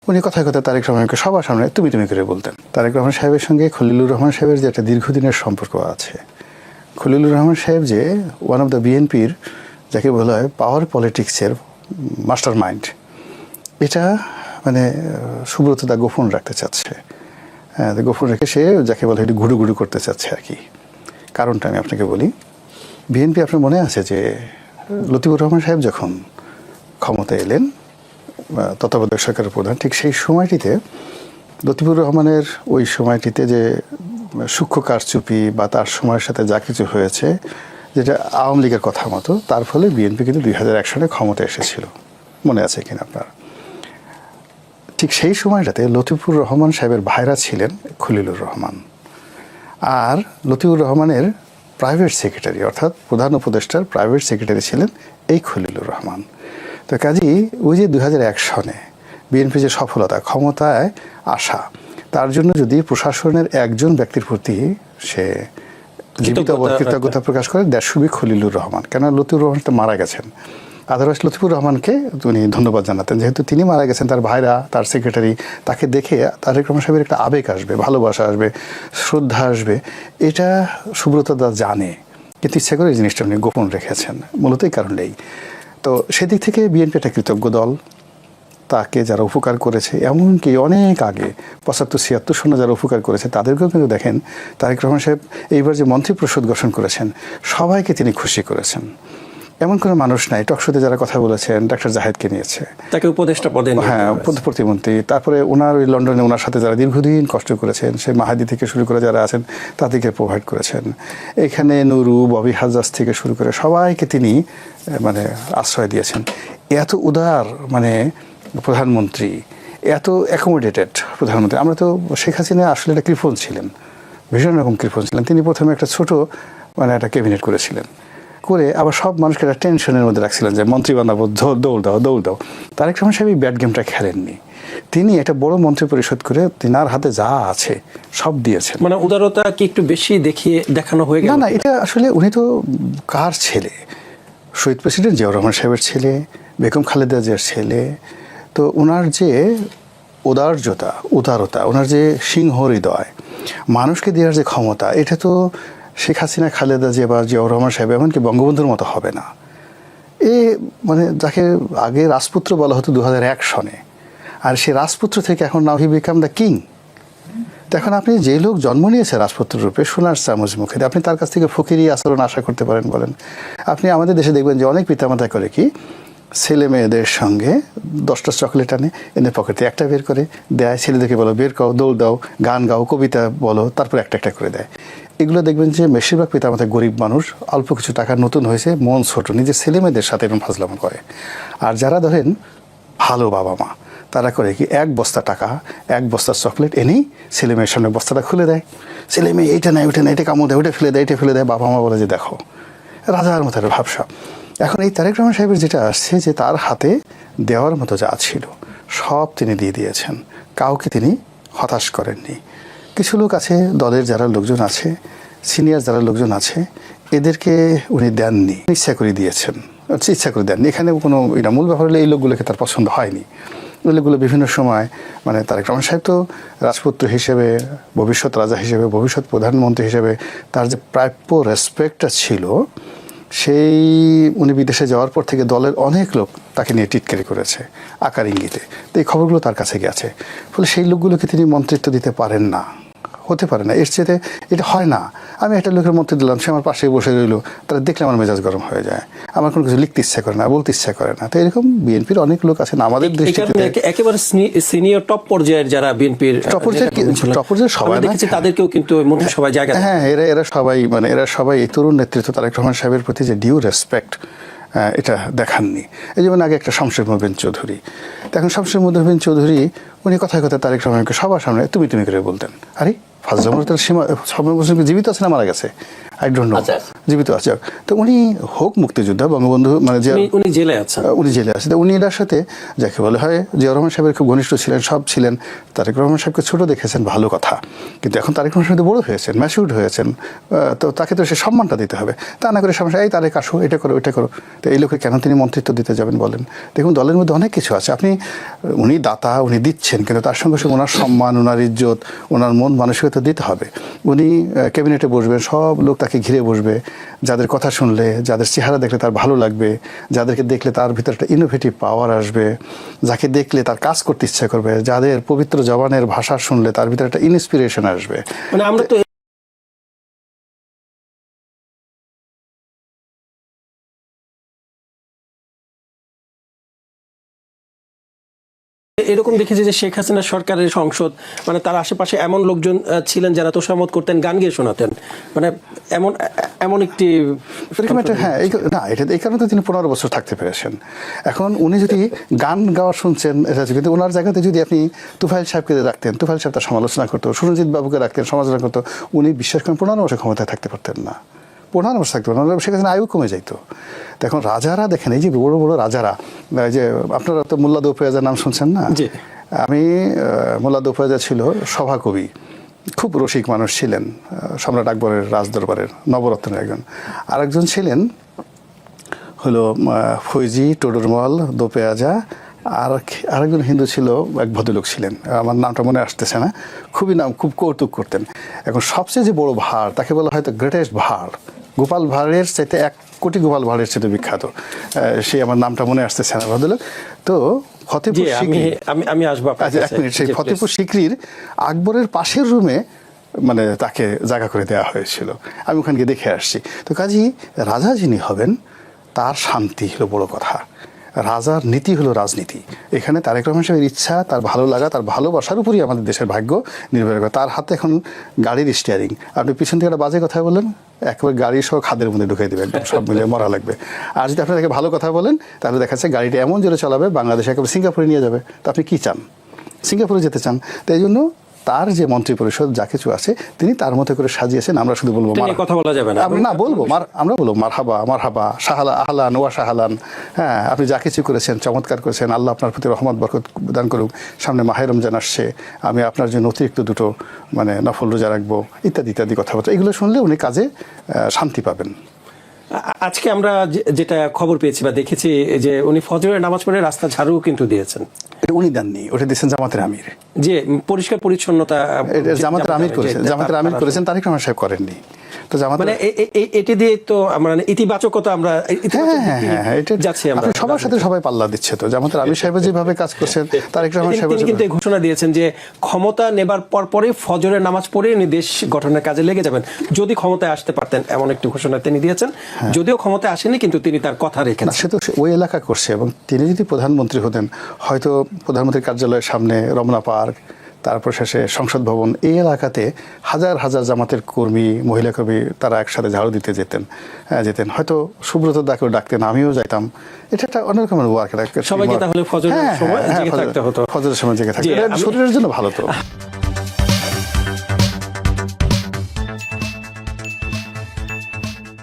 উনি কথায় কথায় তারেক রহমানকে সবার সামনে তুমি তুমি করে বলতেন। তারেক রহমান সাহেবের সঙ্গে খলিলুর রহমান সাহেবের যে একটা দীর্ঘদিনের সম্পর্ক আছে, খলিলুর রহমান সাহেব যে ওয়ান অফ দ্য বিএনপির যাকে বলা হয় পাওয়ার পলিটিক্সের মাস্টার মাইন্ড, এটা মানে সুব্রত দা গোপন রাখতে চাচ্ছে। গোপন রেখে সে যাকে বলে এটি ঘুরু ঘুরু করতে চাচ্ছে আর কি। কারণটা আমি আপনাকে বলি। বিএনপি আপনার মনে আছে যে লতিফুর রহমান সাহেব যখন ক্ষমতায় এলেন তত্ত্বাবধায়ক সরকারের প্রধান, ঠিক সেই সময়টিতে লতিফুর রহমানের ওই সময়টিতে যে সূক্ষ্ম কারচুপি বা তার সময়ের সাথে যা কিছু হয়েছে, যেটা আওয়ামী লীগের কথা মতো, তার ফলে বিএনপি কিন্তু 2001 সালে ক্ষমতায় এসেছিল, মনে আছে কিনা আপনার? ঠিক সেই সময়টাতে লতিফুর রহমান সাহেবের ভাইরা ছিলেন খলিলুর রহমান, আর লতিফুর রহমানের প্রাইভেট সেক্রেটারি অর্থাৎ প্রধান উপদেষ্টার প্রাইভেট সেক্রেটারি ছিলেন এই খলিলুর রহমান। তো কাজেই ওই যে 2001 সনে বিএনপি যে সফলতা, ক্ষমতায় আসা, তার জন্য যদি প্রশাসনের একজন ব্যক্তির প্রতি সে জীবিত কৃতজ্ঞতা প্রকাশ করে, that should be Khalilur Rahman. কেন লতিফুর রহমান তো মারা গেছেন, আদারওয়াইজ লতিফুর রহমানকে উনি ধন্যবাদ জানাতেন। যেহেতু তিনি মারা গেছেন, তার ভাইরা, তার সেক্রেটারি, তাকে দেখে তারেক রহমান সাহেবের একটা আবেগ আসবে, ভালোবাসা আসবে, শ্রদ্ধা আসবে। এটা সুব্রত দা জানে, কিন্তু ইচ্ছা করে এই জিনিসটা উনি গোপন রেখেছেন, মূলত এই কারণেই। তো সেদিক থেকে বিএনপি একটা কৃতজ্ঞ দল। তাকে যারা উপকার করেছে, এমনকি অনেক আগে 75-76 সনে যারা উপকার করেছে, তাদেরকেও কিন্তু দেখেন তারেক রহমান সাহেব এইবার যে মন্ত্রিপরিষদ গঠন করেছেন, সবাইকে তিনি খুশি করেছেন। এমন কোনো মানুষ নাই, টকশোতে যারা কথা বলেছেন, ডাক্তার জাহেদকে নিয়েছে, তাকে উপদেষ্টা পদে, হ্যাঁ, প্রতিমন্ত্রী। তারপরে ওনার ওই লন্ডনে ওনার সাথে যারা দীর্ঘদিন কষ্ট করেছেন, সেই মাহাদি থেকে শুরু করে যারা আছেন, তাদেরকে প্রোভাইড করেছেন। এখানে নুরু, ববি হাজাজ থেকে শুরু করে সবাইকে তিনি মানে আশ্রয় দিয়েছেন। এত উদার মানে প্রধানমন্ত্রী, এত অ্যাকোমোডেটেড প্রধানমন্ত্রী। আমরা তো শেখ হাসিনা আসলে একটা কৃপণ ছিলেন, ভীষণ রকম কৃপণ ছিলেন। তিনি প্রথমে একটা ছোট মানে একটা ক্যাবিনেট করেছিলেন, করে আবার সব মানুষকে একটা টেনশনের মধ্যে রাখছিলেন যে মন্ত্রী বানাবো, দৌড় দাও দৌড় দাও। তারেক রহমান সাহেব এই ব্যাড গেমটা খেলেননি। তিনি একটা বড় মন্ত্রী পরিষদ করে তিনার হাতে যা আছে সব দিয়েছেন। মানে উদারতা কি একটু বেশি দেখানো হয়ে গেল? না, এটা আসলে উনি তো কার ছেলে? শহীদ প্রেসিডেন্ট জিয়াউর রহমান সাহেবের ছেলে, বেগম খালেদা জিয়ার ছেলে। তো ওনার যে উদারতা, ওনার যে সিংহ হৃদয়, মানুষকে দেওয়ার যে ক্ষমতা, এটা তো শেখ হাসিনা, খালেদা জিয়া বা জিয়াউর রহমান সাহেব এমনকি বঙ্গবন্ধুর মতো হবে না। মানে যাকে আগে রাজপুত্র বলা হতো 2001 সনে, আর সেই রাজপুত্র থেকে এখন নাও হি বিকাম দ্য কিং। এখন আপনি যে লোক জন্ম নিয়েছে রাজপুত্র রূপে, সোনার চামচ মুখে, আপনি তার কাছ থেকে ফকিরি আচরণ আশা করতে পারেন বলেন? আপনি আমাদের দেশে দেখবেন যে অনেক পিতামাতা করে কি, ছেলে মেয়েদের সঙ্গে 10টা চকলেট আনে, এনে পকেটে একটা বের করে দেয়, ছেলেদেরকে বলো বের করো, দৌড় দাও, গান গাও, কবিতা বলো, তারপর একটা একটা করে দেয়। এগুলো দেখবেন যে বেশিরভাগ পিতামাতা গরিব মানুষ, অল্প কিছু টাকা নতুন হয়েছে, মন ছোট, নিজের ছেলে মেয়েদের সাথে এরকম ফাজলামো করে। আর যারা ধরেন ভালো বাবা মা, তারা করে কি, 1 বস্তা টাকা, 1 বস্তা চকলেট এনেই ছেলে মেয়ের সামনে বস্তাটা খুলে দেয়। ছেলে মেয়ে এইটা নেয়, ওইটা নেয়, এটা কামড় দেয়, ওইটা ফেলে দেয়, এটা ফেলে দেয়। বাবা মা বলে যে দেখো, রাজার মতো একটা ভাবসা। এখন এই তারেক রহমান সাহেবের যেটা আসছে, যে তার হাতে দেওয়ার মতো যা ছিল সব তিনি দিয়ে দিয়েছেন, কাউকে তিনি হতাশ করেননি। কিছু লোক আছে, দলের যারা লোকজন আছে, সিনিয়র যারা লোকজন আছে, এদেরকে উনি দেননি, ইচ্ছা করে দিয়েছেন, ইচ্ছা করে দেননি। এখানে কোনো এটা মূল ব্যাপার হলে এই লোকগুলোকে তার পছন্দ হয়নি। ওই লোকগুলো বিভিন্ন সময় মানে তারেক রহমান সাহেব তো রাজপুত্র হিসেবে, ভবিষ্যৎ রাজা হিসেবে, ভবিষ্যৎ প্রধানমন্ত্রী হিসেবে তার যে প্রাপ্য রেসপেক্টটা ছিল, সেই উনি বিদেশে যাওয়ার পর থেকে দলের অনেক লোক তাকে নিয়ে টিটকারি করেছে আকার ইঙ্গিতে। তো এই খবরগুলো তার কাছে গেছে, ফলে সেই লোকগুলোকে তিনি মন্ত্রিত্ব দিতে পারেন না, হতে পারে না। এর চেয়ে এটা হয় না। আমি একটা লোকের মন্ত্রী দিলাম, সে আমার পাশে বসে রইল, তারা দেখলে আমার মেজাজ গরম হয়ে যায়, আমার কোনো কিছু লিখতে ইচ্ছা করে না, বলতে ইচ্ছা করে না। তো এরকম বিএনপির অনেক লোক আছেন আমাদের দৃষ্টিতে একেবারে সিনিয়র টপ পর্যায়ের যারা বিএনপির টপ পর্যায়ের সবাই দেখেছি, তাদেরকেও কিন্তু মন্ত্রিসভায় জায়গা, হ্যাঁ, এরা সবাই এই তরুণ নেতৃত্ব তারেক রহমান সাহেবের প্রতি যে ডিউ রেসপেক্ট, এটা দেখাননি। এই যেমন আগে একটা শামসুর মোবিন চৌধুরী, এখন শামসুর মোবিন চৌধুরী উনি কথায় কথায় তারেক রহমানকে সবার সামনে তুমি তুমি করে বলতেন। আরে ফাজলামুর তার সীমা, সব জীবিত আছে না মারা গেছে? আই ডোন্ট নো, আচ্ছা। জীবিত আছে। তো উনি হোক মুক্তিযোদ্ধা, বঙ্গবন্ধু মানে যে উনি জেলে আছেন, উনি জেলে আছে, উনি এটার সাথে যাকে বলে হয় জিয়াউর রহমান সাহেবের খুব ঘনিষ্ঠ ছিলেন, সব ছিলেন। তারেক রহমান সাহেবকে ছোট দেখেছেন, ভালো কথা, কিন্তু এখন তারেক রহমান সাহেব বড় হয়েছেন, ম্যাচিউরড হয়েছেন, তো তাকে তো সে সম্মানটা দিতে হবে। তা না করে সমস্যা এই তারেক আসো, এটা করো এটা করো, তো এই লোকে কেন তিনি মন্ত্রিত্ব দিতে যাবেন বলেন? দেখুন দলের মধ্যে অনেক কিছু আছে, আপনি উনি দাতা, উনি দিচ্ছেন, কিন্তু তার সঙ্গে সঙ্গে ওনার সম্মান, ওনার ইজ্জত, ওনার মন মানসিকতা দিতে হবে। উনি ক্যাবিনেটে বসবেন, সব লোক তাকে ঘিরে বসবে, যাদের কথা শুনলে, যাদের চেহারা দেখলে তার ভালো লাগবে, যাদেরকে দেখলে তার ভিতরে একটা ইনোভেটিভ পাওয়ার আসবে, যাকে দেখলে তার কাজ করতে ইচ্ছা করবে, যাদের পবিত্র জবানের ভাষা শুনলে তার ভিতরে একটা ইন্সপিরেশন আসবে। মানে আমরা তো এরকম দেখেছি যে শেখ হাসিনা সরকারের সংসদ, মানে তার আশেপাশে এমন লোকজন ছিলেন যারা তোষামত করতেন, গান গিয়ে শোনাতেন, মানে এমন এমন একটি হ্যাঁ, না এটা এই কারণে তো তিনি 15 বছর থাকতে পেরেছেন। এখন উনি যদি গান গাওয়া শুনছেন, এটা কিন্তু ওনার জায়গাতে যদি আপনি তুফাইল সাহেবকে রাখতেন, তুফাইল সাহেব তার সমালোচনা করতো, সুরঞ্জিত বাবুকে রাখতেন, সমালোচনা করতো, উনি বিশ্বাস করেন 15 বছর ক্ষমতায় থাকতে পারতেন না, 15 বছর থাকতে পারতেন, শেখ হাসিনা আয়ু কমে যাইতো। তো এখন রাজারা দেখেন, এই যে বড় বড় রাজারা, এই যে আপনারা তো মোল্লা দৌফেয়াজার নাম শুনছেন না? আমি মোল্লা দৌফেয়াজা ছিল সভাকবি, খুব রসিক মানুষ ছিলেন, সম্রাট আকবরের রাজদরবারের নবরত্নের একজন। আরেকজন ছিলেন হলো ফৈজি টোডরমল দোপেয়াজা, আর আরেকজন হিন্দু ছিল, এক ভদ্রলোক ছিলেন, আমার নামটা মনে আসতেছে না, খুবই নাম, খুব কৌতুক করতেন। এখন সবচেয়ে যে বড় ভাঁড়, তাকে বলা হয়তো গ্রেটেস্ট ভাঁড়, গোপাল ভাঁড়ের চাইতে 1 কোটি গোপাল ভাঁড়ের চাইতে বিখ্যাত, সে আমার নামটা মনে আসতেছে না ভদ্রলোক। তো ফতেপুর সিকরি, আমি আসবো আচ্ছা 1 মিনিট, সেই ফতেপুর সিকরির আকবরের পাশের রুমে মানে তাকে জায়গা করে দেওয়া হয়েছিল, আমি ওখানে গিয়ে দেখে আসছি। তো কাজী রাজা যিনি হবেন তার শান্তি হলো বড় কথা, রাজার নীতি হলো রাজনীতি। এখানে তারেক রহমান সাহেবের ইচ্ছা, তার ভালো লাগা, তার ভালোবাসার উপরই আমাদের দেশের ভাগ্য নির্ভর করে। তার হাতে এখন গাড়ির স্টিয়ারিং, আপনি পিছন থেকে একটা বাজে কথা বলেন, একেবারে গাড়ি সহ খাদের মধ্যে ঢুকিয়ে দেবে, একদম সব মিলিয়ে মরা লাগবে। আর যদি আপনি তাকে ভালো কথা বলেন, তাহলে দেখা যাচ্ছে গাড়িটা এমন জোরে চালাবে, বাংলাদেশে একেবারে সিঙ্গাপুরে নিয়ে যাবে। তো আপনি কী চান? সিঙ্গাপুরে যেতে চান? তো এই জন্য তার যে মন্ত্রী পরিষদ যা কিছু আছে তিনি তার মতো করে সাজিয়েছেন। আমরা শুধু বলবো কথা বলা যাবে না, না বলবো, আমরা বলবো মারহাবা মারহাবা, শাহালা আহলান ওয়া শাহালান। হ্যাঁ, আপনি যা কিছু করেছেন চমৎকার করেছেন, আল্লাহ আপনার প্রতি রহমত বরকত দান করুক, সামনে মাহে রমজান আসছে, আমি আপনার জন্য অতিরিক্ত 2টো মানে নফল রোজা রাখবো, ইত্যাদি ইত্যাদি কথাবার্তা। এগুলো শুনলে উনি কাজে শান্তি পাবেন। আজকে আমরা যেটা খবর পেয়েছি বা দেখেছি যে উনি ফজরের নামাজ পড়ে রাস্তা ঝাড়ু কিন্তু দিয়েছেন। এটা উনি দেননি, ওটা দিয়েছেন জামাতের আমির। যে পরিষ্কার পরিচ্ছন্নতা জামাতের আমির করেছেন, জামাতের আমির করেছেন, তারেক রহমান সাহেব করেননি। তো জামাত মানে এটি দিয়ে তো আমরা ইতিবাচকতা আমরা যাচ্ছি, আমরা সবার সাথে সবাই পাল্লা দিচ্ছে। তো জামাতের আমির সাহেব যেভাবে কাজ করছেন, তারেক রহমান সাহেব তিনি কিন্তু ঘোষণা দিয়েছেন যে ক্ষমতা নেবার পরে ফজরের নামাজ পড়ে উনি দেশ গঠনের কাজে লেগে যাবেন যদি ক্ষমতায় আসতে পারতেন, এমন একটি ঘোষণা তিনি দিয়েছেন। যদিও ক্ষমতায় আসেনি, কিন্তু তিনি তার কথা রেখেছেন। সে তো ওই এলাকা করছে, এবং তিনি যদি প্রধানমন্ত্রী হতেন, হয়তো প্রধানমন্ত্রীর কার্যালয়ের সামনে রমনা পার্ক, তারপর শেষে সংসদ ভবন, এই এলাকাতে হাজার হাজার জামাতের কর্মী, মহিলা কর্মী তারা একসাথে ঝাড়ু দিতে যেতেন, হয়তো সুব্রত দাকেও ডাকতেন, আমিও যাইতাম। এটা একটা অন্যরকমের ওয়ার্ক, সবাইকে তাহলে ফজরের সময় জেগে থাকতে হতো, ফজরের সময় জেগে থাকতে, শরীরের জন্য ভালো তো।